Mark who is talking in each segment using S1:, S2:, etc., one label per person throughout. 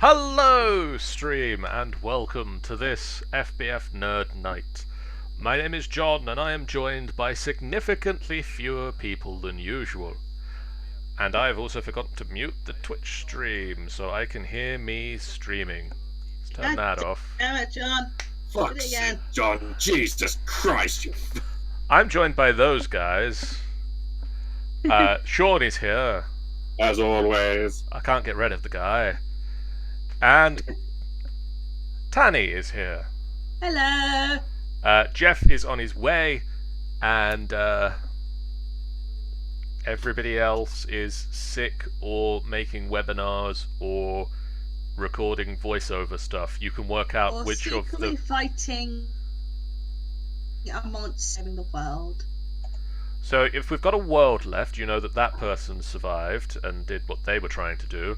S1: Hello, stream, and welcome to this FBF Nerd Night. My name is John, and I am joined by significantly fewer people than usual. And I've also forgotten to mute the Twitch stream, so I can hear me streaming. Let's turn that off.
S2: Damn it, John.
S3: Fuck it, John. Jesus Christ, you...
S1: I'm joined by those guys. Sean is here.
S3: As always.
S1: I can't get rid of the guy. And Tanny is here.
S2: Hello.
S1: Jeff is on his way, and everybody else is sick or making webinars or recording voiceover stuff. You can work out
S2: or
S1: which of the
S2: fighting a monster in the world.
S1: So if we've got a world left, you know that person survived and did what they were trying to do.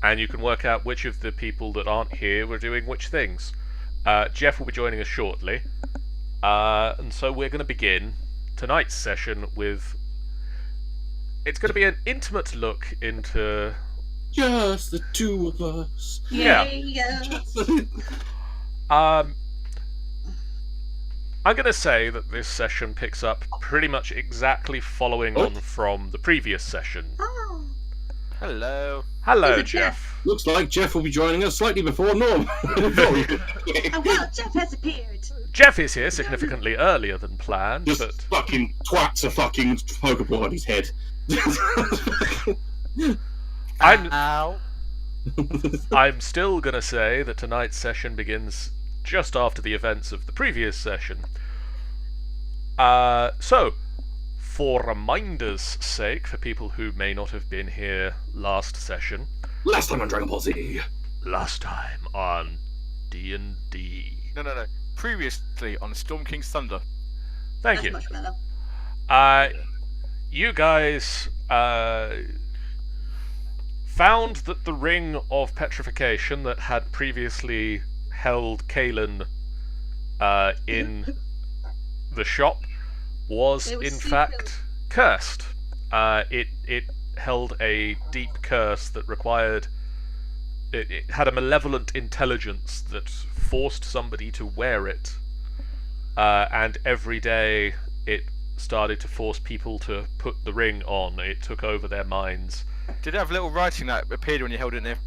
S1: And you can work out which of the people that aren't here were doing which things. Jeff will be joining us shortly. And so we're going to begin tonight's session with... It's going to be an intimate look into...
S3: Just the two of us.
S1: Yeah. I'm going to say that this session picks up pretty much exactly following on from the previous session.
S2: Oh.
S4: Hello.
S1: Hello, Jeff.
S3: Looks like Jeff will be joining us slightly before normal.
S2: Well, Jeff has appeared.
S1: Jeff is here significantly earlier than planned,
S3: Just
S1: but...
S3: fucking twats a fucking Pokeball on his head.
S1: I'm still going to say that tonight's session begins just after the events of the previous session. So, for reminders' sake, for people who may not have been here last session...
S3: Last time on Dragon Ball Z.
S1: Last time on D&D.
S4: No. Previously on Storm King's Thunder.
S1: Thank
S2: That's
S1: you.
S2: much better.
S1: You guys found that the ring of petrification that had previously held Caelynn in the shop was in fact cursed. It held a deep curse that required... It had a malevolent intelligence that forced somebody to wear it, and every day it started to force people to put the ring on. It took over their minds.
S4: Did it have little writing that appeared when you held it near?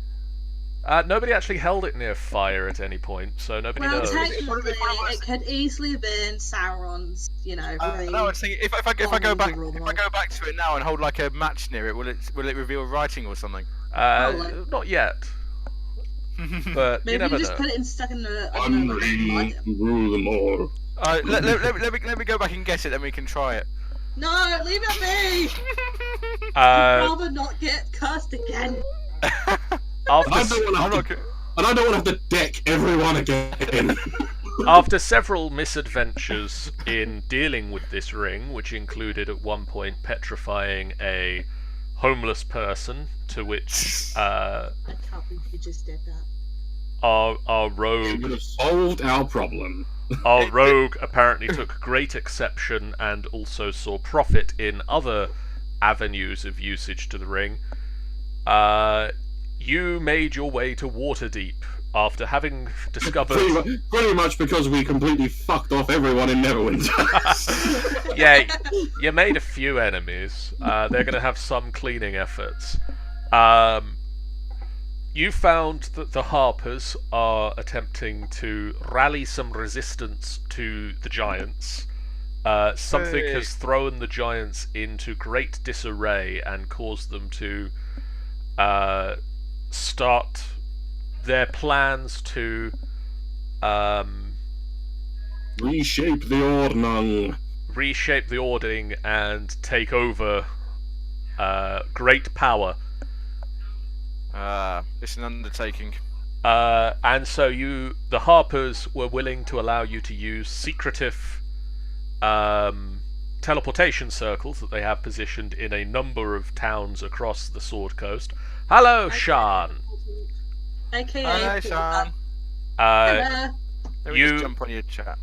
S1: Nobody actually held it near fire at any point, so nobody knows.
S2: Technically, it could easily have been Sauron's, ring.
S4: No, I was thinking if I go back to it now and hold like a match near it, will it reveal writing or something?
S1: Not yet. But
S2: maybe
S1: you never
S2: just
S1: know.
S2: put it stuck in the.
S3: One ring, rule them all.
S4: Let me go back and get it, then we can try it.
S2: No, leave it at me. I'd rather not get cursed again.
S3: I don't want to have to deck everyone again.
S1: After several misadventures in dealing with this ring, which included at one point petrifying a homeless person, to which
S2: I can't believe you just did that.
S1: our rogue
S3: would have solved our problem.
S1: Our rogue apparently took great exception and also saw profit in other avenues of usage to the ring. You made your way to Waterdeep after having discovered...
S3: Pretty much because we completely fucked off everyone in Neverwinter.
S1: Yeah, you made a few enemies. They're going to have some cleaning efforts. You found that the Harpers are attempting to rally some resistance to the Giants. Something has thrown the Giants into great disarray and caused them to start their plans to
S3: reshape the
S1: Ordning and take over great power.
S4: It's an undertaking.
S1: And so the Harpers were willing to allow you to use secretive teleportation circles that they have positioned in a number of towns across the Sword Coast. Hello, Sean.
S2: AKA.
S4: Hi, Sean.
S2: Hello.
S4: Let me just jump on your chat.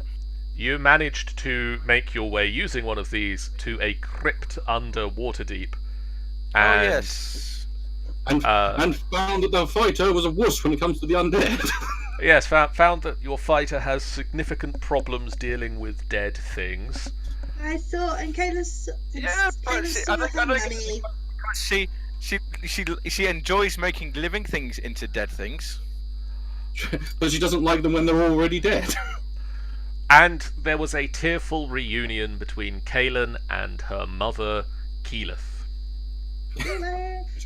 S1: You managed to make your way using one of these to a crypt under Waterdeep.
S4: Oh yes.
S3: And found that the fighter was a wuss when it comes to the undead.
S1: Yes, found that your fighter has significant problems dealing with dead things.
S2: I saw, and Kayla's.
S4: Yeah, but she enjoys making living things into dead things.
S3: But she doesn't like them when they're already dead.
S1: And there was a tearful reunion between Caelynn and her mother, Keyleth.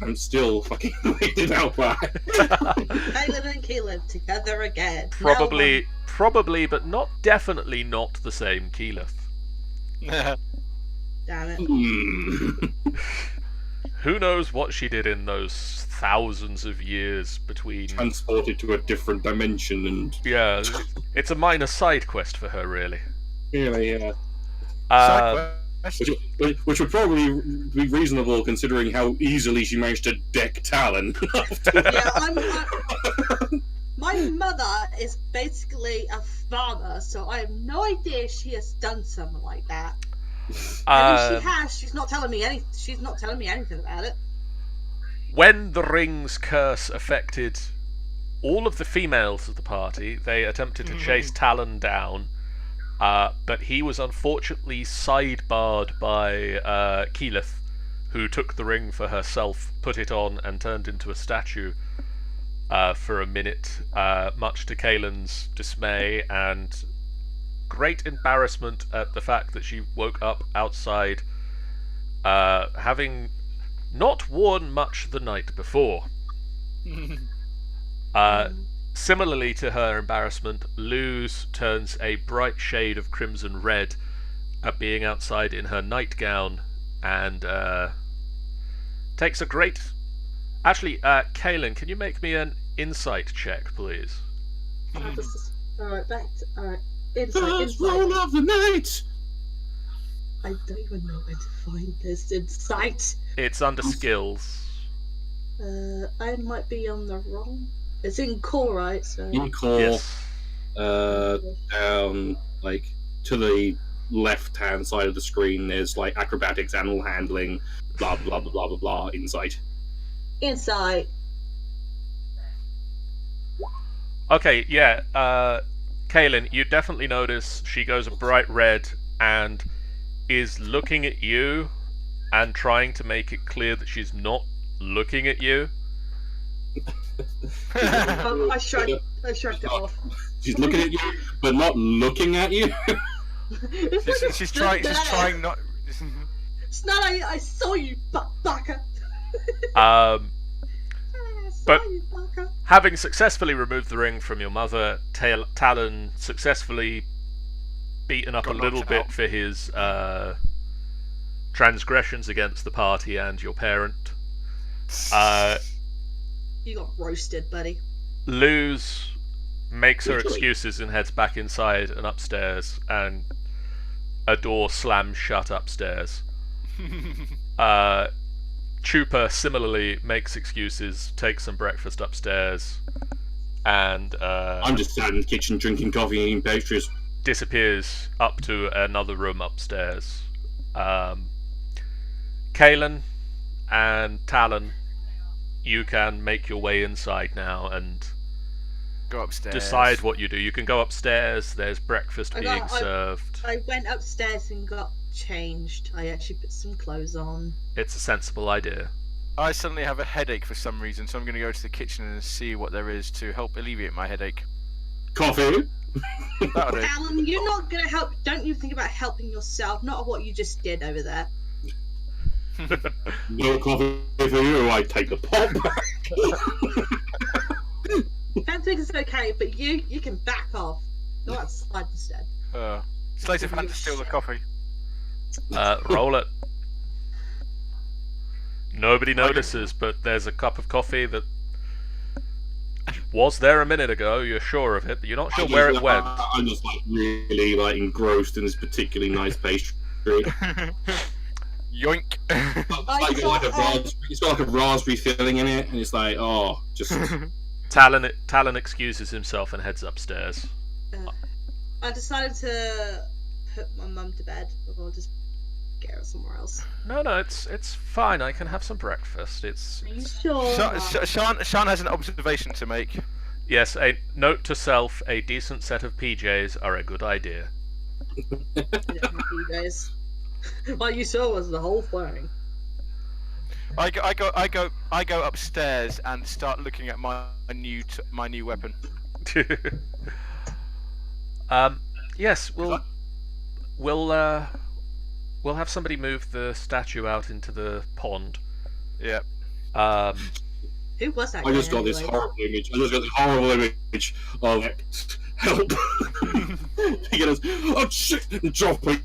S3: I'm still fucking weirded out by.
S2: Caelynn and Keyleth together again.
S1: Probably, but definitely not the same Keyleth.
S2: Damn it.
S1: Who knows what she did in those thousands of years between...
S3: Transported to a different dimension and...
S1: Yeah, it's a minor side quest for her, really.
S3: Yeah. Which would probably be reasonable considering how easily she managed to deck Talon.
S2: My mother is basically a farmer, so I have no idea she has done something like that. And if she has, she's not telling me anything about it.
S1: When the ring's curse affected all of the females of the party, they attempted to chase Talon down, but he was unfortunately sidebarred by Keyleth, who took the ring for herself, put it on, and turned into a statue for a minute, much to Caelynn's dismay and great embarrassment at the fact that she woke up outside, having not worn much the night before. Similarly to her embarrassment, Luz turns a bright shade of crimson red at being outside in her nightgown and takes a great... Actually, Caelynn, can you make me an insight check, please?
S2: Alright, Insight.
S3: Roll of the night!
S2: I don't even know where to find this insight.
S1: It's under skills.
S2: I might be on the wrong... It's in core, right? So...
S3: In core,
S1: yes.
S3: Down, like, to the left-hand side of the screen, there's, like, acrobatics, animal handling, blah, blah, blah, blah, blah, blah, insight.
S2: Insight.
S1: Okay, yeah, Caelynn, you definitely notice she goes a bright red and is looking at you and trying to make it clear that she's not looking at you.
S2: I shrugged it off.
S3: She's looking at you, but not looking at you.
S4: she's trying not...
S2: It's not I saw you, baka.
S1: But having successfully removed the ring from your mother, Talon successfully beaten up a little bit for his transgressions against the party and your parent.
S2: You got roasted, buddy.
S1: Luz makes her excuses and heads back inside and upstairs, and a door slams shut upstairs. Chupa similarly makes excuses, takes some breakfast upstairs, and
S3: I'm just sat in the kitchen drinking coffee and eating pastries.
S1: Disappears up to another room upstairs. Caelynn and Talon, you can make your way inside now and
S4: go upstairs.
S1: Decide what you do. You can go upstairs. There's breakfast being served.
S2: I went upstairs and got changed. I actually put some clothes on.
S1: It's a sensible idea.
S4: I suddenly have a headache for some reason, so I'm going to go to the kitchen and see what there is to help alleviate my headache.
S3: Coffee?
S4: That'll do.
S2: Alan, you're not going to help. Don't you think about helping yourself, not what you just did over there.
S3: No coffee for you, I take the pot back.
S2: Fenthwick is okay, but you can back off. Go outside instead.
S4: Slater had to steal the coffee.
S1: Roll it. Nobody notices, but there's a cup of coffee that was there a minute ago. You're sure of it, but you're not sure where it went.
S3: I'm just really engrossed in this particularly nice pastry.
S4: Yoink!
S3: It's got like a raspberry filling in it, and it's like, oh, just.
S1: Talon excuses himself and heads upstairs.
S2: I decided to put my mum to bed, or just go somewhere else.
S1: No, it's fine. I can have some breakfast. It's
S2: Are you sure?
S4: Sean has an observation to make.
S1: yes. A note to self: a decent set of PJs are a good idea.
S2: You guys. What you saw was the whole thing.
S4: I go upstairs and start looking at my new weapon.
S1: Yes, we'll have somebody move the statue out into the pond.
S4: Yeah.
S2: Who was that?
S3: I just got this horrible image. Of help. He goes, oh shit, dropping.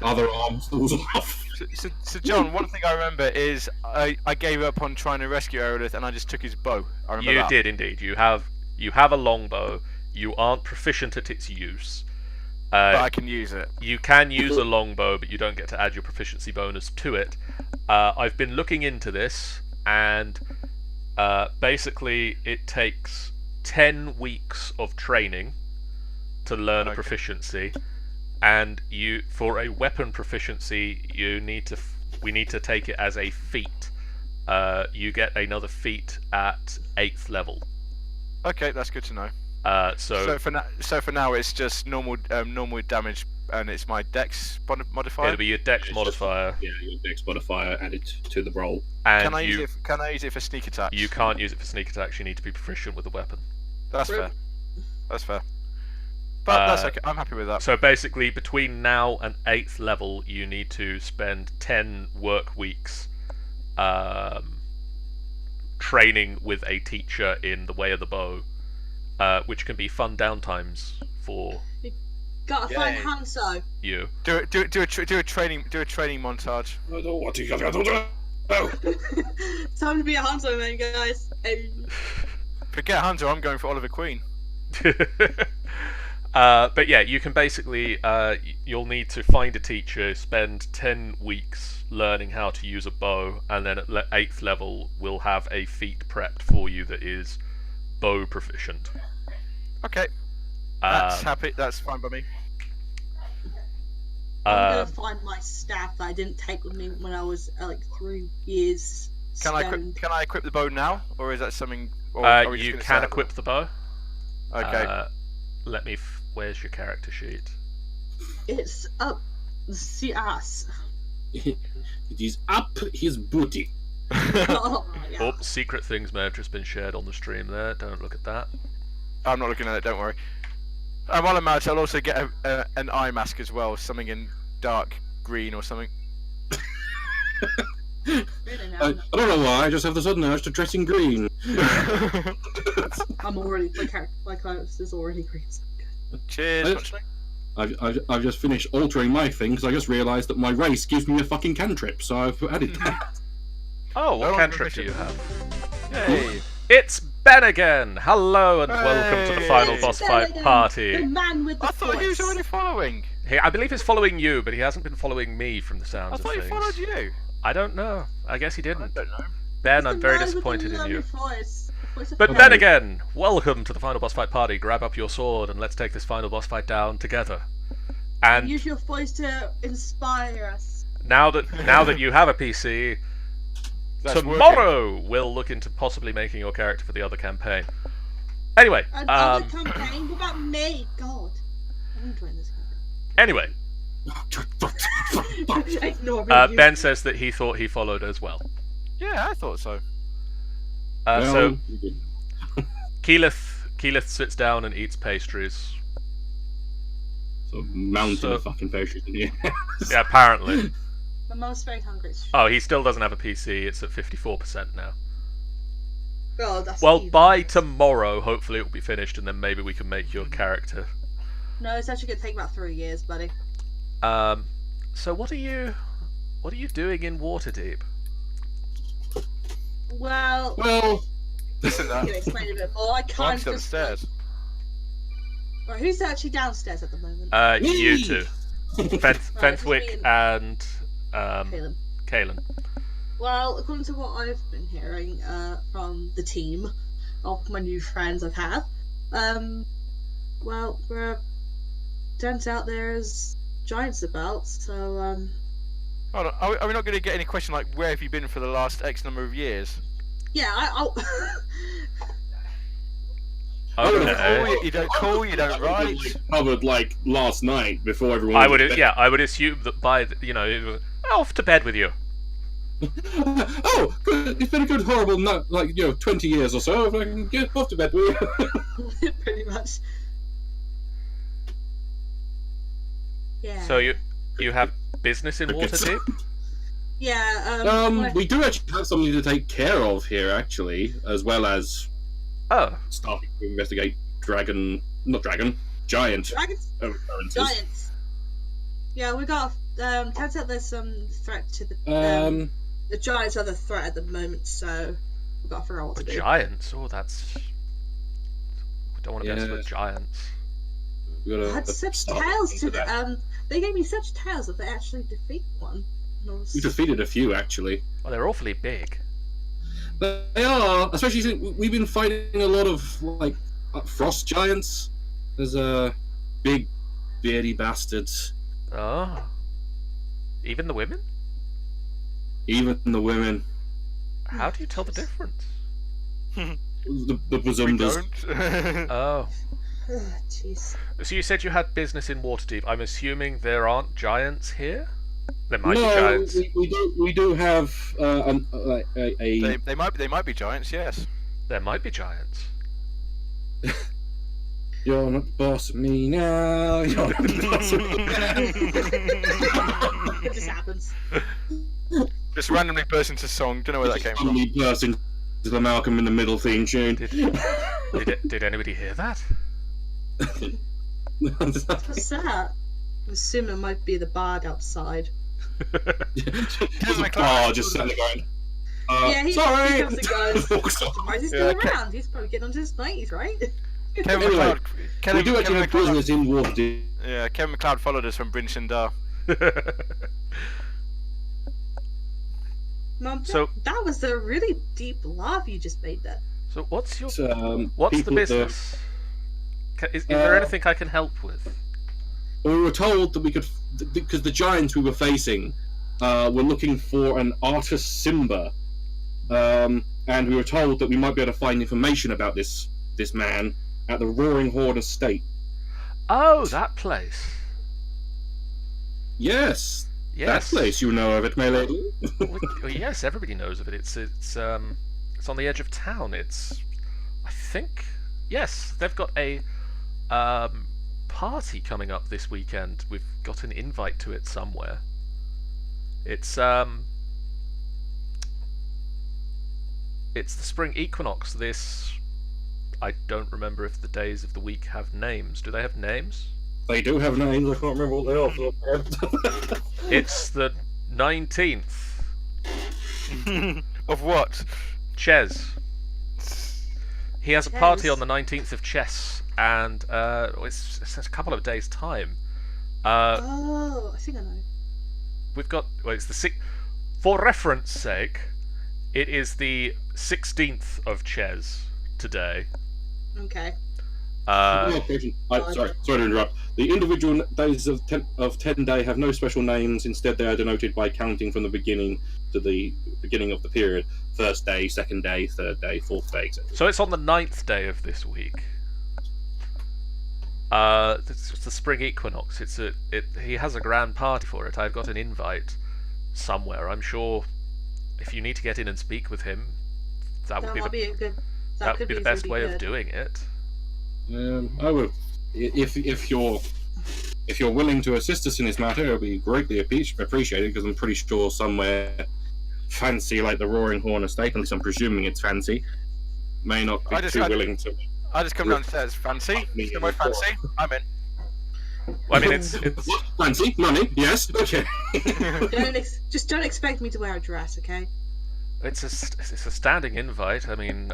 S3: Other arm falls off.
S4: So John, one thing I remember is I gave up on trying to rescue Aerolith and I just took his bow. I remember
S1: You
S4: that.
S1: did indeed. You have a longbow. You aren't proficient at its use.
S4: But I can use it.
S1: You can use a longbow, but you don't get to add your proficiency bonus to it. I've been looking into this, and basically it takes 10 weeks of training to learn a proficiency, and for a weapon proficiency we need to take it as a feat. You get another feat at 8th level.
S4: Okay, that's good to know.
S1: So
S4: for now it's just normal damage, and it's my Dex modifier.
S1: It'll be your Dex modifier.
S3: Yeah, your Dex modifier added to the roll.
S1: And
S4: Can I use it for sneak attacks?
S1: You can't use it for sneak attacks. You need to be proficient with the weapon.
S4: That's fair. That's fair. But that's okay. I'm happy with that.
S1: So basically, between now and 8th level, you need to spend 10 work weeks training with a teacher in the way of the bow, which can be fun downtimes for
S2: Gotta find Hanso.
S1: you.
S4: Do a training montage.
S3: I don't want to go.
S2: Time to be a Hanso man, guys. Hey.
S4: Forget Hunter. I'm going for Oliver Queen.
S1: But yeah, you can basically you'll need to find a teacher, spend 10 weeks learning how to use a bow, and then at 8th level we'll have a feat prepped for you that is bow proficient.
S4: Okay. That's fine by me.
S2: I'm gonna find my staff that I didn't take with me when I was like 3 years.
S4: Can I equip the bow now, or is that something? Or
S1: You can equip the bow.
S4: Okay.
S1: Let me. Where's your character sheet?
S2: It's up the ass.
S3: It is up his booty.
S2: Oh, yeah.
S1: Oh, secret things may have just been shared on the stream there. Don't look at that.
S4: I'm not looking at it. Don't worry. While I'm out, I'll also get an eye mask as well, something in dark green or something.
S2: Really
S3: I don't know why. I just have the sudden urge to dress in green.
S2: I'm already my clothes is already green.
S4: Cheers.
S3: I've just finished altering my thing because I just realised that my race gives me a fucking cantrip, so I've added that.
S1: Oh, what cantrip do you have? Yay! It's Ben again! Hello and welcome to the final boss fight party.
S2: The man with the
S4: I thought he was already following.
S1: I believe he's following you, but he hasn't been following me from the sounds of
S4: I thought
S1: things.
S4: he followed you.
S1: I don't know. I guess he didn't.
S4: I don't know.
S1: Ben, I'm very disappointed in you. But then again, welcome to the final boss fight party. Grab up your sword and let's take this final boss fight down together. And
S2: use your voice to inspire us.
S1: now that you have a PC, tomorrow we'll look into possibly making your character for the other campaign. Anyway,
S2: Another campaign? What about me? God, I'm enjoying this campaign.
S1: Anyway,
S2: Ignore me,
S1: Ben says that he thought he followed as well.
S4: Yeah, I thought so.
S1: So Keyleth sits down and eats pastries.
S3: So mountain of fucking pastries in here.
S1: Yeah, apparently.
S2: My mum's very hungry.
S1: Oh, he still doesn't have a PC. It's at 54% now.
S2: Oh, that's
S1: Well,
S2: evil.
S1: by tomorrow, hopefully it will be finished, and then maybe we can make your character.
S2: No, it's actually gonna take about 3 years, buddy.
S1: So what are you doing in Waterdeep?
S2: Well,
S4: Listen,
S2: I can explain a bit more. I
S4: I'm
S2: can't
S4: still
S2: just.
S4: upstairs.
S2: Right, who's actually downstairs at the moment?
S1: You two. Fenthwick and Caelynn.
S2: Well, according to what I've been hearing from the team of my new friends I've had, well, turns out there's giants about, so
S4: Hold on, are we not going to get any question like where have you been for the last X number of years?
S2: yeah, I'll.
S1: Okay.
S4: You don't call, you don't write.
S3: Covered like last night before everyone.
S1: I would assume that by it was, off to bed with you.
S3: Oh, good. It's been a good horrible 20 years or so. If I can get off to bed with you.
S2: Pretty much. Yeah.
S1: So you have business in Waterdeep?
S2: Yeah.
S3: We do actually have something to take care of here, actually, as well as starting to investigate giant
S2: Dragons?
S3: occurrences.
S2: Giants. Yeah, we got. Turns out there's some threat to the. The giants are the threat at the moment, so we've got to figure out what to do.
S1: Giants? Oh, that's. We don't want to mess with giants.
S2: I had such tales to them. They gave me such tales that they actually defeat one.
S3: We defeated a few, actually.
S1: Well, they're awfully big.
S3: They are, especially since we've been fighting a lot of frost giants. There's big, beardy bastards.
S1: Oh. Even the women?
S3: Even the women.
S1: How do you tell the difference?
S3: The bazumbas.
S1: Oh.
S2: Jeez.
S1: So you said you had business in Waterdeep. I'm assuming there aren't giants here? There might be
S3: No,
S1: giants.
S3: we do have
S4: They might be giants, yes.
S1: There might be giants.
S3: You're not the boss of me now. You're not the boss of me
S2: It just happens.
S4: Just randomly burst into song. Don't know where that came from.
S3: Randomly burst into the Malcolm in the Middle theme tune.
S1: Did anybody hear that?
S2: What's that? I'm assuming it might be the bard outside.
S3: Just sat there going.
S2: Yeah, he
S3: sorry.
S2: comes and goes. Why is he still around? He's probably getting onto his 90s, right?
S4: Kevin
S3: Anyway,
S4: McLeod.
S3: we do actually have business in Waterdeep.
S4: Yeah, Kevin McLeod followed us from Bryn Shindar.
S2: Mum,
S1: So-
S2: that was a really deep laugh you just made there.
S1: So what's your
S3: So,
S1: what's the
S3: people
S1: business? Is there anything I can help with?
S3: We were told that we could, because the giants we were facing were looking for an Artus Simba, and we were told that we might be able to find information about this man at the Roaring Horn Estate.
S1: Oh, that place.
S3: Yes,
S1: Yes.
S3: that place. You know of it, my lady.
S1: Well, yes, everybody knows of it. It's on the edge of town. I think, yes, they've got a party coming up this weekend. We've got an invite to it somewhere. It's the spring equinox. I don't remember if the days of the week have names. Do they have names?
S3: They do have names. I can't remember what they are.
S1: It's the 19th.
S4: Of what?
S1: Ches. He has a party on the 19th of Chess, and it's a couple of days' time.
S2: Oh, I think I know.
S1: We've got. Well, it's for reference sake, it is the 16th of Ches today.
S2: Okay.
S3: Sorry to interrupt. The individual days of 10 day have no special names. Instead, they are denoted by counting from the beginning to the beginning of the period. First day, second day, third day, fourth day, etc.
S1: So it's on the 9th day of this week. It's the spring equinox. He has a grand party for it. I've got an invite somewhere. I'm sure if you need to get in and speak with him, that would be the best way of doing it.
S3: I will. If you're willing to assist us in this matter, it'll be greatly appreciated, because I'm pretty sure somewhere fancy like the Roaring Horn Estate, at least I'm presuming it's fancy, may not be willing to.
S4: I just come downstairs. Fancy? Somewhere fancy? I'm in.
S1: Well, I mean, it's
S3: fancy money. Yes. Okay.
S2: Just don't expect me to wear a dress, okay?
S1: It's a standing invite. I mean,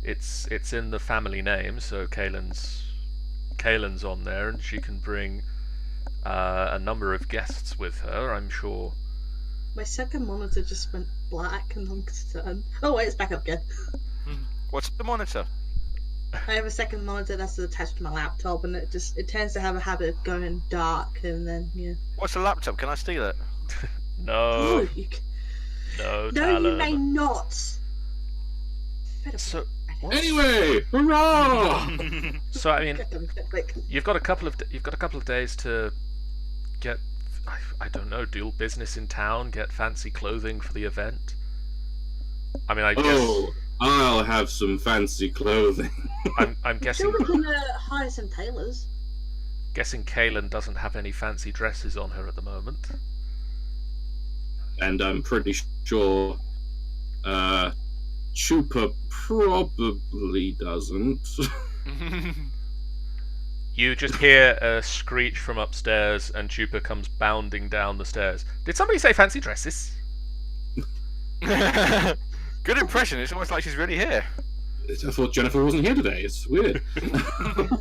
S1: it's in the family name, so Caelyn's on there, and she can bring a number of guests with her, I'm sure.
S2: My second monitor just went black and long to turn. Oh wait, it's back up again.
S4: What's the monitor?
S2: I have a second monitor that's attached to my laptop, and it tends to have a habit of going dark, and then
S4: What's a laptop? Can I steal it?
S1: No.
S2: Oh,
S1: No,
S2: no,
S1: Talon.
S2: you may not.
S1: So
S3: Anyway, hurrah!
S1: so I mean,
S2: Get them quick.
S1: you've got a couple of days to get, I don't know, do business in town, get fancy clothing for the event. I mean, I guess
S3: Oh, I'll have some fancy clothing.
S1: I'm guessing
S2: Sure, we can hire some tailors.
S1: Caelynn doesn't have any fancy dresses on her at the moment.
S3: And I'm pretty sure Chupa probably doesn't.
S1: You just hear a screech from upstairs, and Chupa comes bounding down the stairs. Did somebody say fancy dresses?
S4: Good impression. It's almost like she's really here.
S3: I thought Jennifer wasn't here today. It's weird.
S2: Jennifer!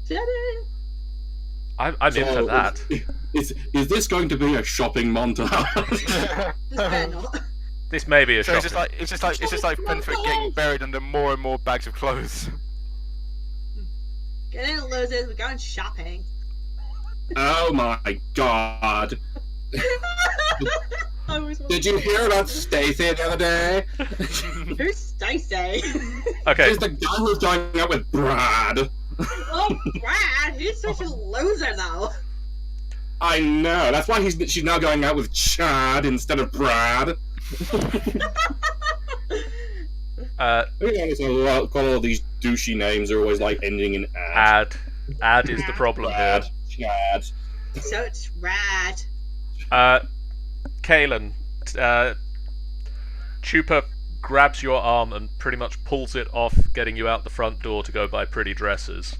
S2: Jenny!
S1: I'm in for that.
S3: Is this going to be a shopping montage?
S2: This better not.
S1: This may be a
S4: So
S1: shopping.
S4: it's just like Fenthwick getting buried under more and more bags of clothes.
S2: Get in, losers, we're going shopping.
S3: Oh my god. Did you hear about Stacy the other day?
S2: Who's Stacey?
S1: Okay,
S3: She's the guy who's going out with Brad.
S2: Oh, Brad, he's such a loser though.
S3: I know. That's why she's now going out with Chad instead of Brad. Quite all these douchey names are always like ending in ad.
S1: Ad is the problem
S3: Brad,
S1: here.
S3: Chad.
S2: So it's rad.
S1: Caelynn, Chupa grabs your arm and pretty much pulls it off, getting you out the front door to go buy pretty dresses.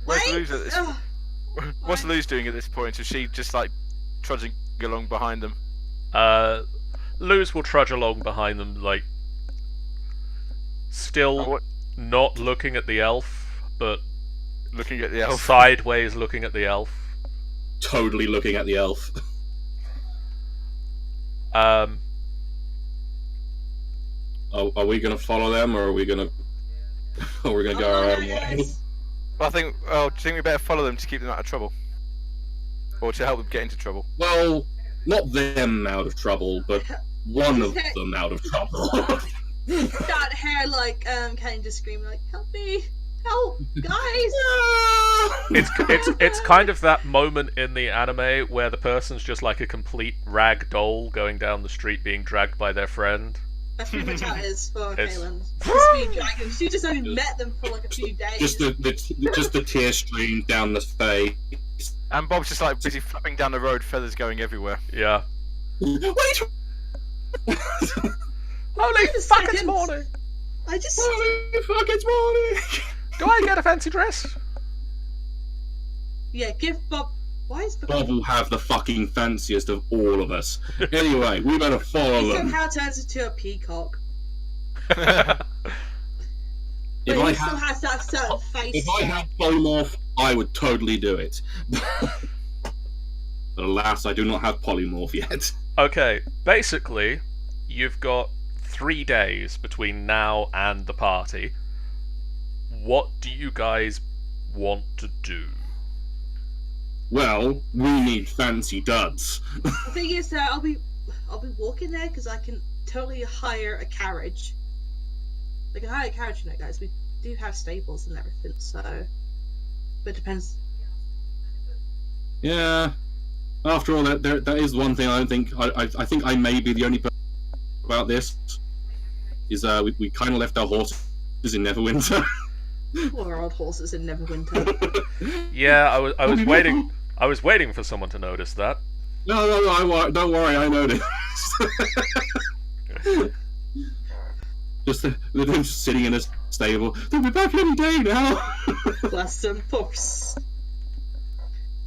S4: Where's
S2: Wait,
S4: Luz at this?
S2: ugh.
S4: What's Luz doing at this point? Is she just like trudging along behind them?
S1: Luz will trudge along behind them, like, still not looking at the elf, but
S4: Looking at the elf.
S1: sideways looking at the elf.
S3: Totally looking at the elf. Are we gonna follow them, or are we gonna go our own way?
S4: Well, I think. Well, do you think we better follow them to keep them out of trouble, or to help them get into trouble?
S3: Well, not them out of trouble, but one of them out of trouble.
S2: That hair, like, Caelynn just screaming, like, help me! Help! Guys!
S1: It's kind of that moment in the anime where the person's just like a complete rag doll going down the street being dragged by their friend.
S2: That's pretty much how it is for
S1: It's-
S2: Caelynn. Just being dragged. She just only met them for like a few days.
S3: just the tear stream down the face.
S4: And Bob's just like busy flapping down the road, feathers going everywhere.
S1: Yeah.
S3: Wait!
S1: Holy
S2: Wait a
S1: fuck, it's
S2: second.
S1: morning!
S2: I just...
S3: Holy fuck, it's morning!
S1: Do I get a fancy dress?
S2: Yeah, give Bob... Why is
S3: Bob will have the fucking fanciest of all of us. Anyway, we better follow
S2: He
S3: them.
S2: somehow turns into a peacock.
S3: If
S2: But
S3: I
S2: he still
S3: had
S2: has that certain face.
S3: If I had polymorph, I would totally do it. But alas, I do not have polymorph yet.
S1: Okay, basically, you've got 3 days between now and the party. What do you guys want to do?
S3: Well, we need fancy duds.
S2: The thing is that I'll be walking there because I can totally hire a carriage. I can hire a carriage, you know, guys. We do have stables and everything, so. But it depends.
S3: Yeah. After all, that is one thing I don't think. I think I may be the only person about this. Is we kind of left our horses in Neverwinter.
S2: Poor old horses in Neverwinter.
S1: Yeah, I was waiting. I was waiting for someone to notice that.
S3: No, don't worry, I noticed. They're just sitting in a stable. They'll be back any day now.
S2: Bless them, poor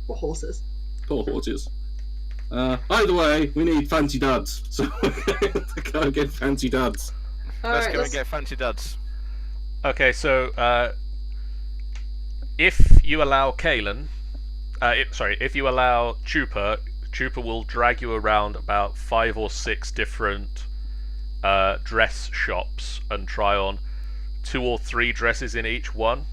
S2: horses.
S3: Poor horses. Either way, we need fancy duds. So to go get fancy duds.
S4: Let's
S2: Alright,
S4: go and get fancy duds.
S1: Okay, so if you allow Caelynn, if you allow Chupa will drag you around about 5 or 6 different dress shops and try on 2 or 3 dresses in each one.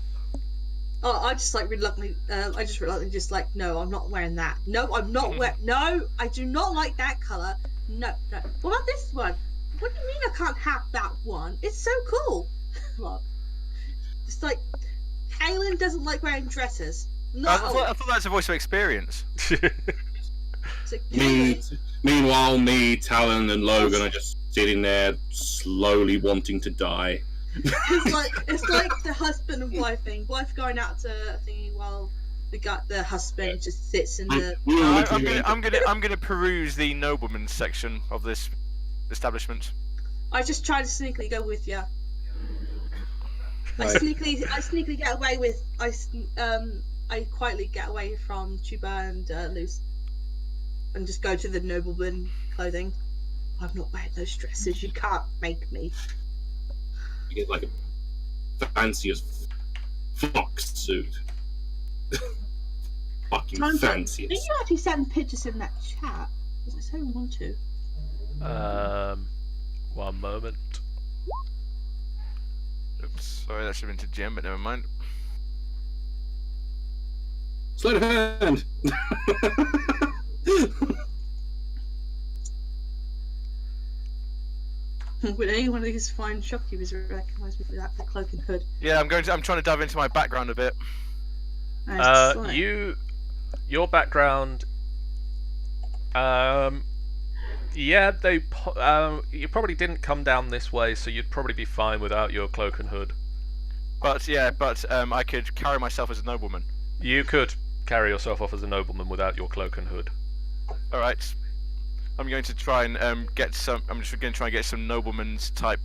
S2: Oh, I just reluctantly, no, I'm not wearing that. No, I'm not no, I do not like that colour. No. What about this one? What do you mean I can't have that one? It's so cool. Well, it's like, Caelynn doesn't like wearing dresses. No.
S4: I thought that was a voice of experience.
S3: Meanwhile, me, Talon, and Logan are just sitting there, slowly wanting to die.
S2: It's like the husband and wife thing. Wife going out to a thingy while the husband just sits in the.
S4: I'm gonna peruse the nobleman's section of this establishment.
S2: I just try to sneakily go with you.
S3: Right.
S2: I sneakily get away with. I quietly get away from Tuba and Luce, and just go to the nobleman clothing. I'm not wearing those dresses. You can't make me.
S3: You get like a fancy as fox suit. Fucking fancy.
S2: Did you actually send pictures in that chat? Because I so want to.
S1: 1 moment.
S4: Oops, sorry, that should have been to Jim, but never mind.
S3: Sleight of hand.
S2: Would any one of these fine shopkeepers recognise me without the cloak and hood?
S4: Yeah, I'm trying to dive into my background a bit.
S1: Your background. Yeah, you probably didn't come down this way, so you'd probably be fine without your cloak and hood.
S4: But I could carry myself as a nobleman.
S1: You could carry yourself off as a nobleman without your cloak and hood.
S4: All right. I'm going to try and get some. I'm just going to try and get some nobleman's type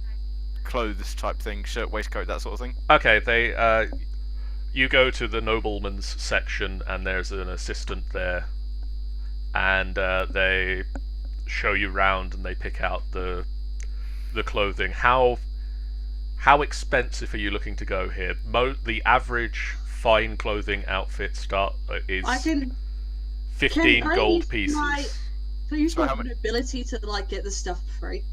S4: clothes type thing, shirt, waistcoat, that sort of thing.
S1: Okay, you go to the nobleman's section, and there's an assistant there, and they show you round, and they pick out the clothing. How expensive are you looking to go here? The average fine clothing outfit is 15 gold pieces.
S2: Can I use my ability to get the stuff for free?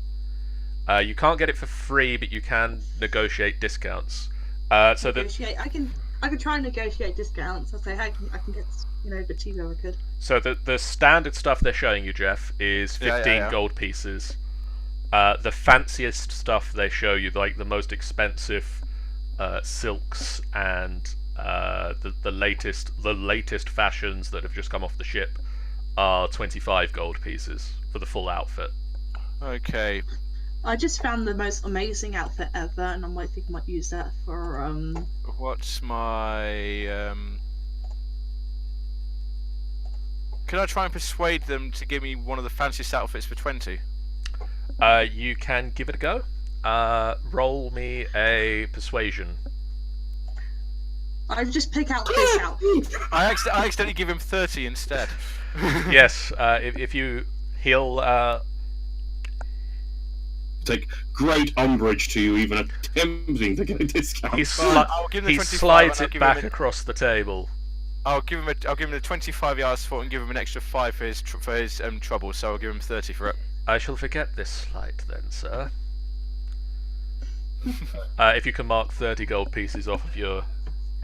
S1: You can't get it for free, but you can negotiate discounts.
S2: I can try and negotiate discounts. I'll say, hey, I can get a bit cheaper if I could.
S1: So the standard stuff they're showing you, Jeff, is 15 gold pieces. The fanciest stuff they show you, like the most expensive silks and the latest fashions that have just come off the ship, are 25 gold pieces for the full outfit.
S4: Okay.
S2: I just found the most amazing outfit ever, and I might use that for
S4: What's my Can I try and persuade them to give me one of the fanciest outfits for 20?
S1: You can give it a go. Roll me a persuasion.
S2: I just pick out this outfit.
S4: I accidentally give him 30 instead.
S1: Yes, if he'll
S3: take great umbrage to you even attempting to get a discount.
S1: He slides it back across the table.
S4: I'll give him the 25 yards for it and give him an extra 5 for his trouble. So I'll give him 30 for it.
S1: I shall forget this slight then, sir. If you can mark 30 gold pieces off of your.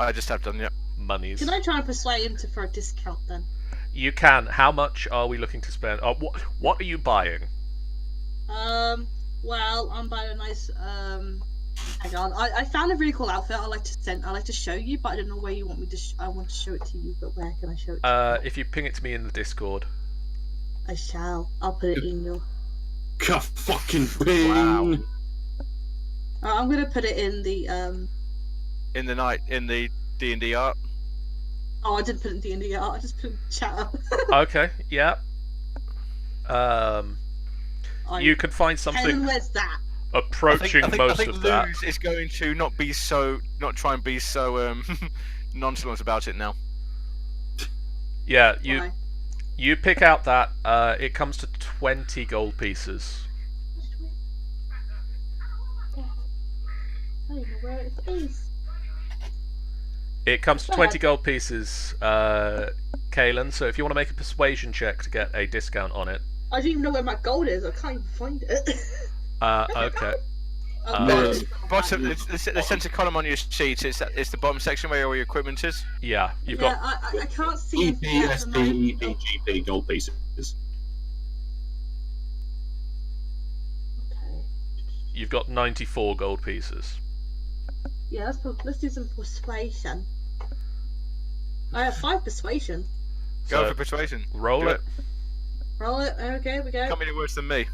S4: I just have done, yep.
S2: Monies. Can I try and persuade him for a discount then?
S1: You can. How much are we looking to spend? What are you buying?
S2: Well, I'm buying a nice. Hang on. I found a really cool outfit. I like to show you, but I don't know where you want me to. I want to show it to you, but where can I show it to you?
S1: If you ping it to me in the Discord.
S2: I shall. I'll put it in your.
S3: Fucking ping.
S4: Wow.
S2: I'm gonna put it in the
S4: In the D&D art.
S2: Oh, I didn't put it in D&D art. I just put it in chat.
S1: Okay. Yeah. You can find something.
S2: Where's that?
S1: Approaching most of that.
S4: Luz is going to not try and be so nonchalant about it now.
S1: Yeah, you pick out that. It comes to 20 gold pieces.
S2: I don't know where it is.
S1: It comes to 20 gold pieces, Caelynn. So if you want to make a persuasion check to get a discount on it.
S2: I don't even know where my gold is. I can't even find it.
S1: Okay.
S4: Bottom, the centre column on your sheet. It's the bottom section where all your equipment is.
S1: Yeah, you've
S2: Yeah,
S1: got
S2: I can't see
S3: EP,
S2: anything at the
S3: SP,
S2: moment.
S3: EP, GP, gold pieces.
S2: Okay.
S1: you've got 94 gold pieces.
S2: Yeah, let's do some persuasion. I have 5 persuasion.
S4: Go
S1: So,
S4: for persuasion.
S1: roll
S4: Do
S1: it.
S2: Roll it. Okay, we go.
S4: Can't be any worse than me.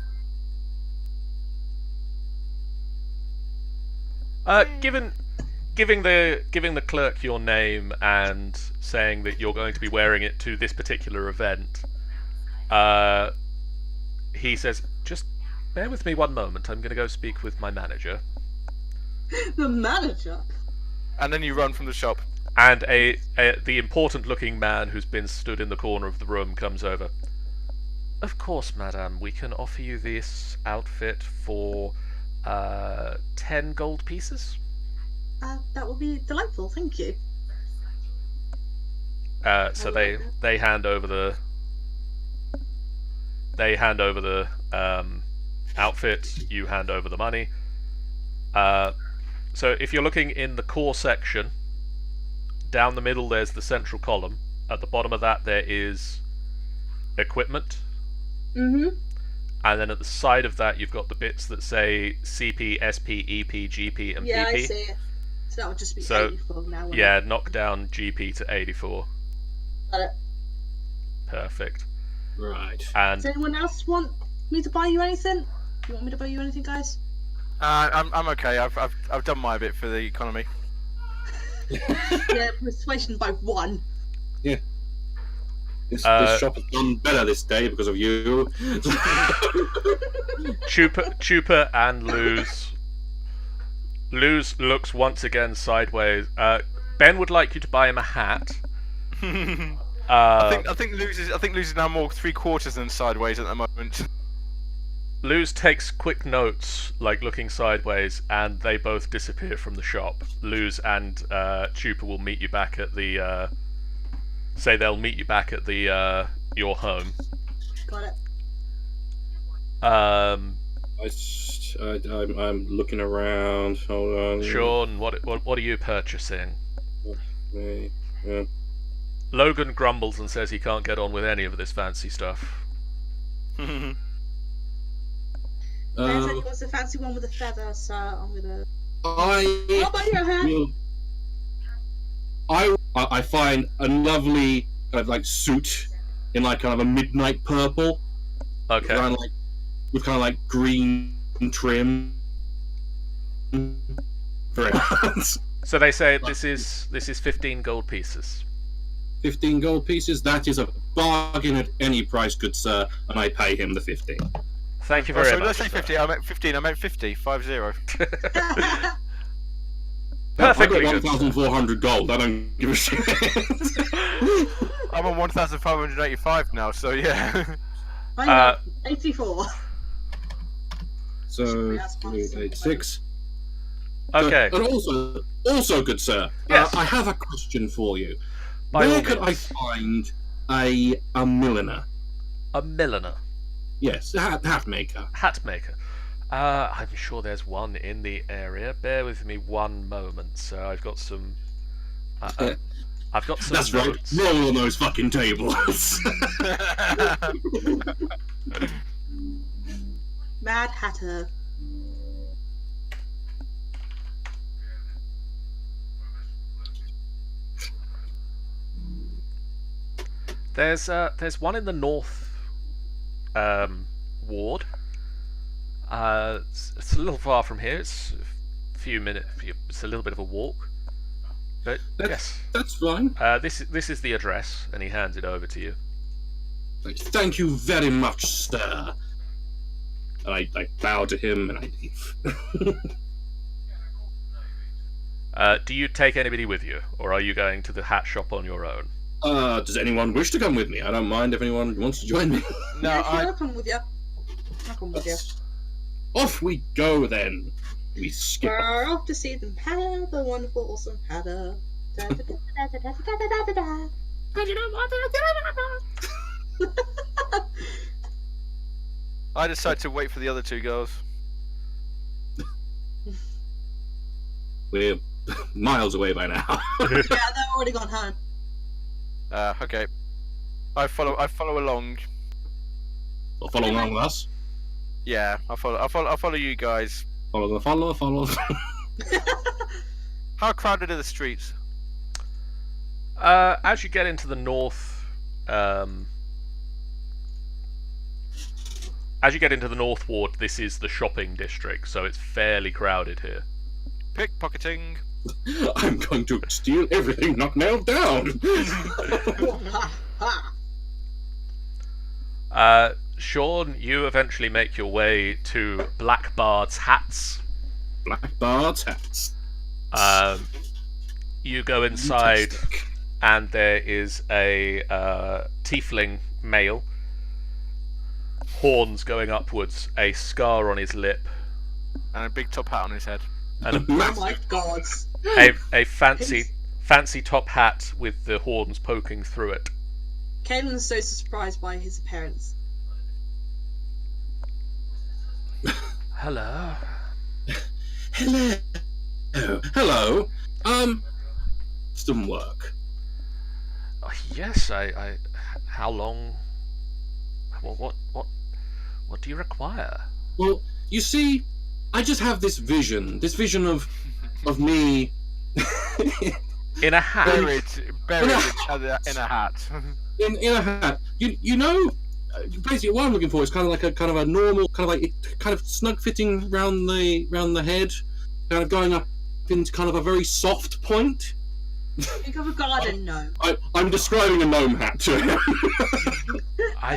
S1: Giving the clerk your name and saying that you're going to be wearing it to this particular event, he says, "Just bear with me one moment. I'm going to go speak with my manager."
S2: The manager.
S4: And then you run from the shop.
S1: And the important-looking man who's been stood in the corner of the room comes over. "Of course, madame, we can offer you this outfit for 10 gold pieces."
S2: That would be delightful. Thank you.
S1: So they hand over the outfit. You hand over the money. So if you're looking in the core section, down the middle there's the central column. At the bottom of that there is equipment.
S2: Mhm.
S1: And then at the side of that you've got the bits that say CP, SP, EP, GP, and
S2: Yeah,
S1: PP.
S2: I see it. So that would just be
S1: So,
S2: 84 now. wouldn't
S1: Yeah,
S2: it?
S1: knock down GP to 84.
S2: Got it.
S1: Perfect.
S3: Right.
S1: And
S2: Does anyone else want me to buy you anything? You want me to buy you anything, guys?
S4: I'm okay. I've done my bit for the economy.
S2: Yeah, persuasion by 1.
S3: This shop has done better this day because of you.
S1: Chupa and Luz looks once again sideways. Ben would like you to buy him a hat.
S4: I think Luz is now more 3/4 than sideways at the moment.
S1: Luz takes quick notes, like looking sideways, and they both disappear from the shop. Luz and Chupa will meet you back at the. They'll meet you back at the your home.
S2: Got it.
S3: I'm looking around. Hold on.
S1: Sean, what are you purchasing?
S3: Yeah.
S1: Logan grumbles and says he can't get on with any of this fancy stuff.
S2: Ben said he wants a fancy one with a feather, so I'm gonna. I'll buy you a hat.
S3: I find a lovely kind of like suit in like kind of a midnight purple.
S1: Okay.
S3: With kind of like green trim. Very nice.
S1: So they say this is 15 gold pieces.
S3: 15 gold pieces. That is a bargain at any price, good sir, and I pay him the 15.
S1: Thank you very
S4: Did I
S1: much.
S4: say 50? I meant 15. I meant 50. 50.
S1: Perfectly
S3: I've
S1: good.
S3: got 1,400 gold. I don't give a shit.
S4: I'm on 1,585 now, so yeah.
S2: I'm at 84.
S3: So 86.
S1: Okay.
S3: And also, good sir,
S1: Yes.
S3: I have a question for you.
S1: By
S3: Where
S1: all
S3: could I
S1: means.
S3: find a milliner?
S1: A milliner.
S3: Yes, a hat maker.
S1: Hat maker. I'm sure there's one in the area. Bear with me one moment. So I've got some. I've got some
S3: That's right.
S1: notes.
S3: Roll on those fucking tables.
S2: Mad Hatter.
S1: There's one in the north ward. It's a little far from here. It's a few minutes. It's a little bit of a walk. But yes,
S3: That's fine.
S1: this is the address, and he hands it over to you.
S3: Thank you very much, sir. And I bow to him and I leave.
S1: Do you take anybody with you, or are you going to the hat shop on your own?
S3: Does anyone wish to come with me? I don't mind if anyone wants to join me.
S4: No,
S2: I'll come with you. I'll come with you.
S3: Off we go then. We skip.
S2: We're off to see them have the wonderful, awesome Hatter.
S4: I decide to wait for the other two girls.
S3: We're miles away by now.
S2: Yeah, they've already gone home.
S4: Okay. I follow along.
S3: Or follow along with us.
S4: Yeah, I'll follow you guys.
S3: Follow.
S4: How crowded are the streets?
S1: As you get into the north, as you get into the North Ward, this is the shopping district, so it's fairly crowded here.
S4: Pickpocketing.
S3: I'm going to steal everything not nailed down.
S1: Sean, you eventually make your way to Blackbard's Hats.
S3: Blackbard's Hats.
S1: You go inside,
S3: Fantastic.
S1: and there is a tiefling male, horns going upwards, a scar on his lip,
S4: And a big top hat on his head.
S1: and
S2: Oh my god.
S1: a fancy top hat with the horns poking through it.
S2: Caelyn's so surprised by his appearance.
S1: Hello.
S3: Hello. Some work.
S1: Yes, I. How long? What do you require?
S3: Well, you see, I just have this vision of me
S1: In a hat.
S4: Buried in a hat.
S3: in a hat. You know, basically what I'm looking for is kind of a normal, kind of snug fitting round the head, kind of going up into kind of a very soft point.
S2: Think of a garden gnome.
S3: I'm describing a gnome hat to him.
S1: I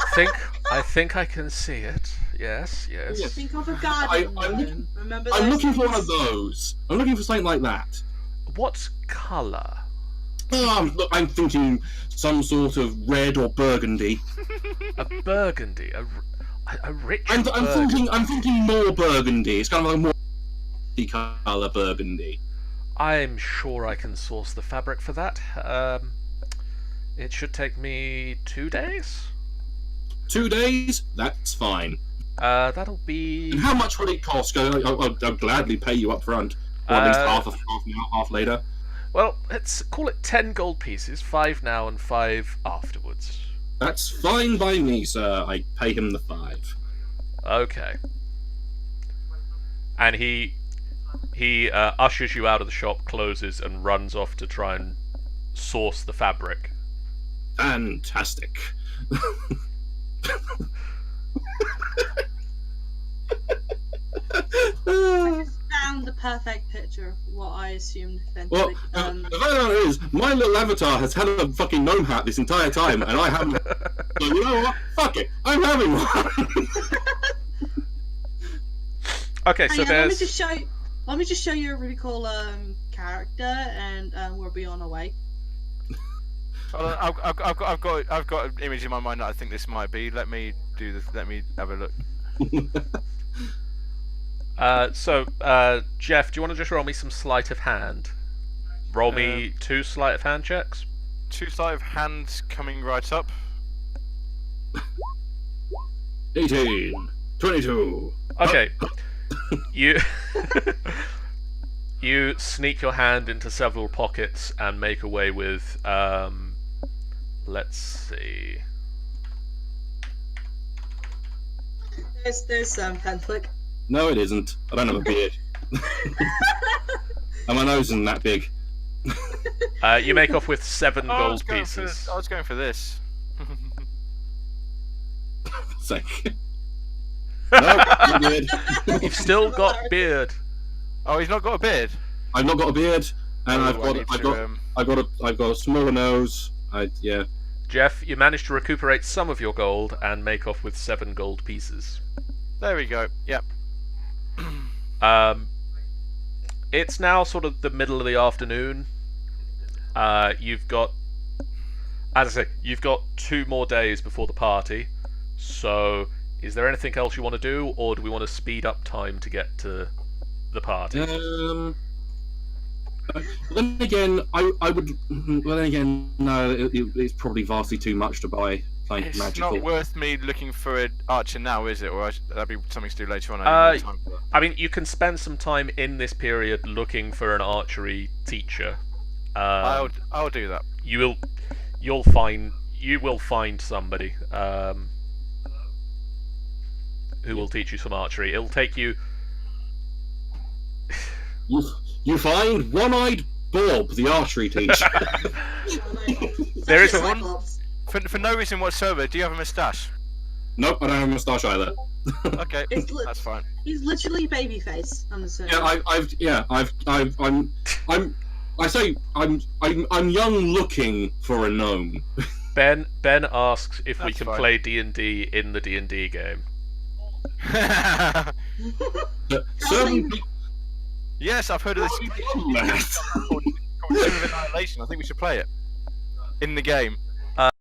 S1: think I can see it. Yes.
S2: Think of a garden gnome. Remember those
S3: I'm looking for
S2: things?
S3: one of those. I'm looking for something like that.
S1: What colour?
S3: Look, I'm thinking some sort of red or burgundy.
S1: A burgundy, a rich.
S3: I'm
S1: burgundy.
S3: thinking more burgundy. It's kind of like more colour burgundy.
S1: I'm sure I can source the fabric for that. It should take me 2 days.
S3: 2 days? That's fine.
S1: That'll be.
S3: And how much will it cost? I'll gladly pay you up front. Or at least half now, half later.
S1: Well, let's call it 10 gold pieces, 5 now and 5 afterwards.
S3: That's fine by me, sir. I pay him the 5.
S1: Okay. And he ushers you out of the shop, closes, and runs off to try and source the fabric.
S3: Fantastic.
S2: I just found the perfect picture of what I assumed
S3: Well,
S2: Fenthwick
S3: the fact of the matter is, my little avatar has had a fucking gnome hat this entire time, and I haven't. So you know what? Fuck it. I'm having one.
S1: Okay, so
S2: Hang on,
S1: there's.
S2: let me just show you a really cool character, and we'll be on our way.
S4: I've got an image in my mind that I think this might be. Let me do this. Let me have a look.
S1: Jeff, do you want to just roll me some sleight of hand? Roll me 2 sleight of hand checks.
S4: 2 sleight of hands coming right up.
S3: 18, 22.
S1: Okay. You you sneak your hand into several pockets and make away with let's see.
S2: There's Fenthwick.
S3: No, it isn't. I don't have a beard. And my nose isn't that big.
S1: You make off with 7
S4: I
S1: gold pieces.
S4: was going for this.
S3: Sake. No, not beard.
S1: You've still got beard.
S4: Oh, he's not got a beard.
S3: I've not got a beard, and
S4: Oh,
S3: I've got a smaller nose. Yeah.
S1: Jeff, you managed to recuperate some of your gold and make off with 7 gold pieces.
S4: There we go. Yep.
S1: It's now sort of the middle of the afternoon. You've got, as I say, you've got 2 more days before the party. So, is there anything else you want to do, or do we want to speed up time to get to the party?
S3: Then again, I would. Well, then again, no. It's probably vastly too much to buy like
S4: It's
S3: magical.
S4: not worth me looking for an archer now, is it? Or that'd be something to do later on. I need more time for that.
S1: I mean, you can spend some time in this period looking for an archery teacher.
S4: I'll do that.
S1: You will find somebody who will teach you some archery. It'll take you.
S3: You find one-eyed Bob, the archery teacher.
S1: There is
S2: one.
S4: For no reason whatsoever, do you have a moustache?
S3: Nope, I don't have a moustache either.
S4: Okay,
S2: It's
S4: that's fine.
S2: He's literally babyface. I'm assuming.
S3: I'm young looking for a gnome.
S1: Ben asks if we
S4: That's
S1: can
S4: fine.
S1: play D&D in the D&D game.
S3: Certain
S4: Yes, I've heard of this.
S3: people.
S4: Called Doom of Annihilation. I think we should play it in the game.